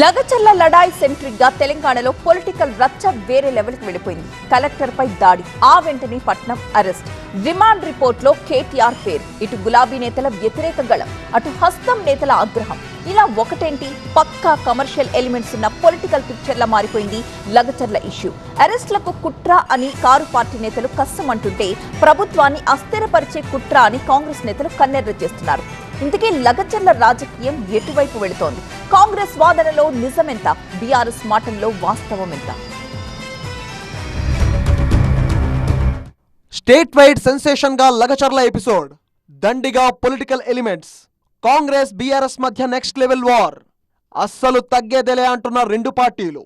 Lagacharla లడాయి centric గా తెలంగాణలో political రచ్చ వేరే లెవెల్ కి వెళ్ళిపోయింది. కలెక్టర్ పై దాడి, ఆ వెంటనే పట్నం అరెస్ట్, రిమాండ్ రిపోర్ట్ లో కేటీఆర్ పేరు, ఇటు గులాబీ నేతల వ్యతిరేక గళం, అటు హస్తం నేతల ఆగ్రహం. ఇలా ఒకటేంటి పక్కా కమర్షియల్ ఎలిమెంట్స్ ఉన్న పొలిటికల్ పిక్చర్ లా మారిపోయింది లగచర్ల ఇష్యూ. అరెస్ట్లకు కుట్ర అని కారు పార్టీ నేతలు కస్సమంటుంటే ప్రభుత్వాన్ని అస్థిరపరిచే కుట్ర అని కాంగ్రెస్ నేతలు కన్నెర్ర చేస్తున్నారు. ఇంతకీ లగచర్ల రాజకీయం ఎటువైపు వెళుతోంది? కాంగ్రెస్ వాదనలో నిజమెంత, బీఆర్ఎస్ మాటల్లో వాస్తవం ఎంత? స్టేట్ వైడ్ సెన్సేషన్ గా లగచర్ల ఎపిసోడ్, దండిగా పొలిటికల్ ఎలిమెంట్స్, కాంగ్రెస్ బీఆర్ఎస్ మధ్య నెక్స్ట్ లెవెల్ వార్, అస్సలు తగ్గేదేలే అంటున్న రెండు పార్టీలు.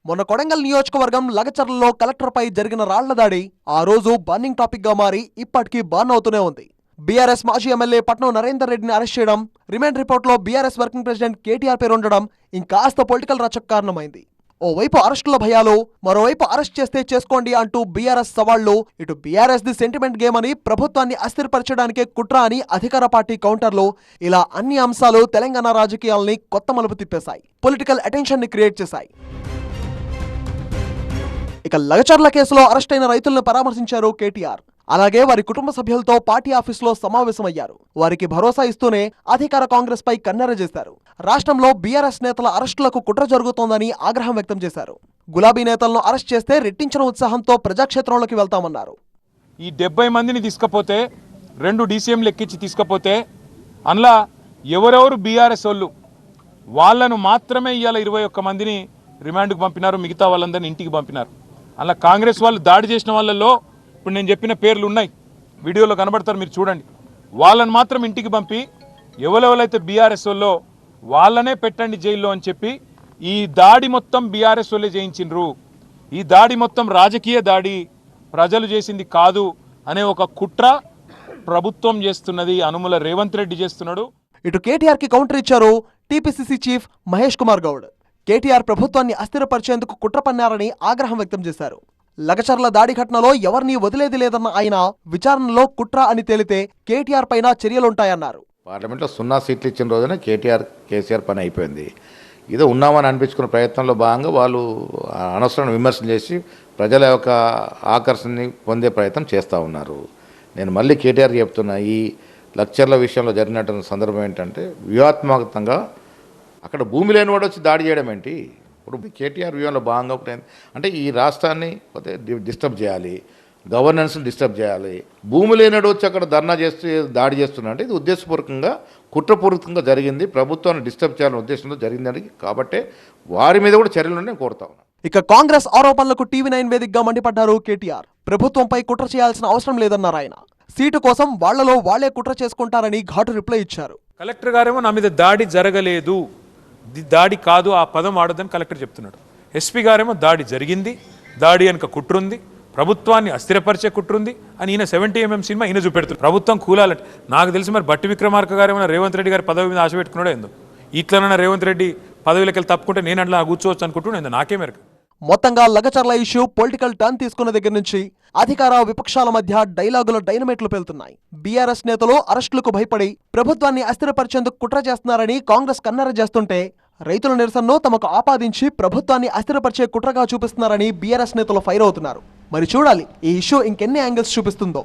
మొన్న కొడంగల్ నియోజకవర్గం లగచర్లలో కలెక్టర్ పై జరిగిన రాళ్ల దాడి ఆ రోజు బర్నింగ్ టాపిక్ గా మారి ఇప్పటికీ బర్న్ అవుతూనే ఉంది. బీఆర్ఎస్ మాజీ ఎమ్మెల్యే పట్నం నరేందర్ రెడ్డిని అరెస్ట్ చేయడం, రిమాండ్ రిపోర్ట్ లో బీఆర్ఎస్ వర్కింగ్ ప్రెసిడెంట్ కేటీఆర్ పేరు ఉండడం ఇంకాస్త పొలిటికల్ రచ్చకు కారణమైంది. ఓవైపు అరెస్టుల భయాలు, మరోవైపు అరెస్ట్ చేస్తే చేసుకోండి అంటూ బీఆర్ఎస్ సవాళ్లు, ఇటు బీఆర్ఎస్ ది సెంటిమెంట్ గేమ్ అని ప్రభుత్వాన్ని అస్థిరపరచడానికే కుట్ర అని అధికార పార్టీ కౌంటర్లు, ఇలా అన్ని అంశాలు తెలంగాణ రాజకీయాల్ని కొత్త మలుపు తిప్పేశాయి, పొలిటికల్ అటెన్షన్ ని క్రియేట్ చేశాయి. ఇక లగచర్ల కేసులో అరెస్ట్ అయిన రైతులను పరామర్శించారు కేటీఆర్. అలాగే వారి కుటుంబ సభ్యులతో పార్టీ ఆఫీసులో సమావేశమయ్యారు. వారికి భరోసా ఇస్తూనే అధికార కాంగ్రెస్ పై కన్నెర చేశారు. రాష్ట్రంలో బీఆర్ఎస్ నేతల అరెస్టులకు కుట్ర జరుగుతోందని ఆగ్రహం వ్యక్తం చేశారు. గులాబీ నేతలను అరెస్ట్ చేస్తే రెట్టించిన ఉత్సాహంతో ప్రజాక్షేత్రంలోకి వెళ్తామన్నారు. ఈ 70 మందిని తీసుకపోతే, 2 డీసీఎంలు ఎక్కించి తీసుకపోతే అందులో ఎవరెవరు బీఆర్ఎస్ వాళ్ళు వాళ్ళను మాత్రమే ఇవాళ 21 మందిని రిమాండ్కు పంపినారు, మిగతా వాళ్ళందరినీ ఇంటికి పంపినారు. అలా కాంగ్రెస్ వాళ్ళు దాడి చేసిన వాళ్ళల్లో ఇప్పుడు నేను చెప్పిన పేర్లు ఉన్నాయి, వీడియోలో కనబడతారు, మీరు చూడండి. వాళ్ళని మాత్రం ఇంటికి పంపి ఎవరెవరైతే బీఆర్ఎస్ వాళ్ళో వాళ్ళనే పెట్టండి జైల్లో అని చెప్పి ఈ దాడి మొత్తం బీఆర్ఎస్ వాళ్ళే చేయించిండ్రు. ఈ దాడి మొత్తం రాజకీయ దాడి, ప్రజలు చేసింది కాదు అనే ఒక కుట్ర ప్రభుత్వం చేస్తున్నది, అనుముల రేవంత్ రెడ్డి చేస్తున్నాడు. ఇటు కేటీఆర్ కి కౌంటర్ ఇచ్చారు టీపీసీసీ చీఫ్ మహేష్ కుమార్ గౌడ్. కేటీఆర్ ప్రభుత్వాన్ని అస్థిరపరిచేందుకు కుట్ర పన్నారని ఆగ్రహం వ్యక్తం చేశారు. లగచర్ల దాడి ఘటనలో ఎవరిని వదిలేది లేదన్న ఆయన, విచారణలో కుట్ర అని తేలితే కేటీఆర్ పైన చర్యలుంటాయన్నారు. పార్లమెంట్లో 0 సీట్లు ఇచ్చిన రోజున కేసీఆర్ పని అయిపోయింది. ఏదో ఉన్నామని అనిపించుకున్న ప్రయత్నంలో భాగంగా వాళ్ళు అనవసరమైన విమర్శలు చేసి ప్రజల యొక్క ఆకర్షణని పొందే ప్రయత్నం చేస్తూ ఉన్నారు. నేను మళ్ళీ కేటీఆర్ చెప్తున్నా, ఈ లగచర్ల విషయంలో జరిగినటువంటి సందర్భం ఏంటంటే వ్యూహాత్మకంగా అక్కడ భూమి లేని వాడు వచ్చి దాడి చేయడం ఏంటి? ఇప్పుడు కేటీఆర్ వ్యూహంలో భాగంగా ఒకటి అంటే ఈ రాష్ట్రాన్ని డిస్టర్బ్ చేయాలి, గవర్నెన్స్ని డిస్టర్బ్ చేయాలి. భూమి లేనివాడు వచ్చి అక్కడ ధర్నా చేస్తూ దాడి చేస్తున్నా అంటే ఇది ఉద్దేశపూర్వకంగా కుట్రపూర్వకంగా జరిగింది, ప్రభుత్వాన్ని డిస్టర్బ్ చేయాలనే ఉద్దేశంతో జరిగిందని, కాబట్టి వారి మీద కూడా చర్యలు నేను కోరుతా ఉన్నాను. ఇక కాంగ్రెస్ ఆరోపణలకు టీవీ9 వేదికగా మండిపడ్డారు కేటీఆర్. ప్రభుత్వంపై కుట్ర చేయాల్సిన అవసరం లేదన్నారు ఆయన. సీటు కోసం వాళ్లలో వాళ్లే కుట్ర చేసుకుంటారని ఘాటు రిప్లై ఇచ్చారు. కలెక్టర్ గారేమో నా మీద దాడి జరగలేదు, దాడి కాదు ఆ పదం వాడదని కలెక్టర్ చెప్తున్నాడు. ఎస్పీ గారేమో దాడి జరిగింది, దాడి వెనుక కుట్రుంది, ప్రభుత్వాన్ని అస్థిరపరిచే కుట్రుంది అని ఈయన 70mm సినిమా ఈయన చూపెడుతుంది. ప్రభుత్వం కూలాలంటే నాకు తెలిసి మరి బట్టి విక్రమార్క గారేమో రేవంత్ రెడ్డి గారి పదవి మీద ఆశ పెట్టుకున్నాడో ఏందో, ఇట్లనన్నా రేవంత్ రెడ్డి పదవిలోకి వెళ్ళి తప్పుకుంటే నేను అట్లా కూర్చోవచ్చు అనుకుంటున్నాను, నాకే మేరకు. మొత్తంగా లగచర్ల ఇష్యూ పొలిటికల్ టర్న్ తీసుకున్న దగ్గర నుంచి అధికార విపక్షాల మధ్య డైలాగుల డైనమైట్లు పేలుతున్నాయి. బీఆర్ఎస్ నేతలు అరెస్టులకు భయపడి ప్రభుత్వాన్ని అస్థిరపరిచేందుకు కుట్ర చేస్తున్నారని కాంగ్రెస్ కన్నెర చేస్తుంటే, రైతుల నిరసనను తమకు ఆపాదించి ప్రభుత్వాన్ని అస్థిరపరిచే కుట్రగా చూపిస్తున్నారని బీఆర్ఎస్ నేతలు ఫైర్ అవుతున్నారు. మరి చూడాలి ఈ ఇష్యూ ఇంకెన్ని యాంగిల్స్ చూపిస్తుందో.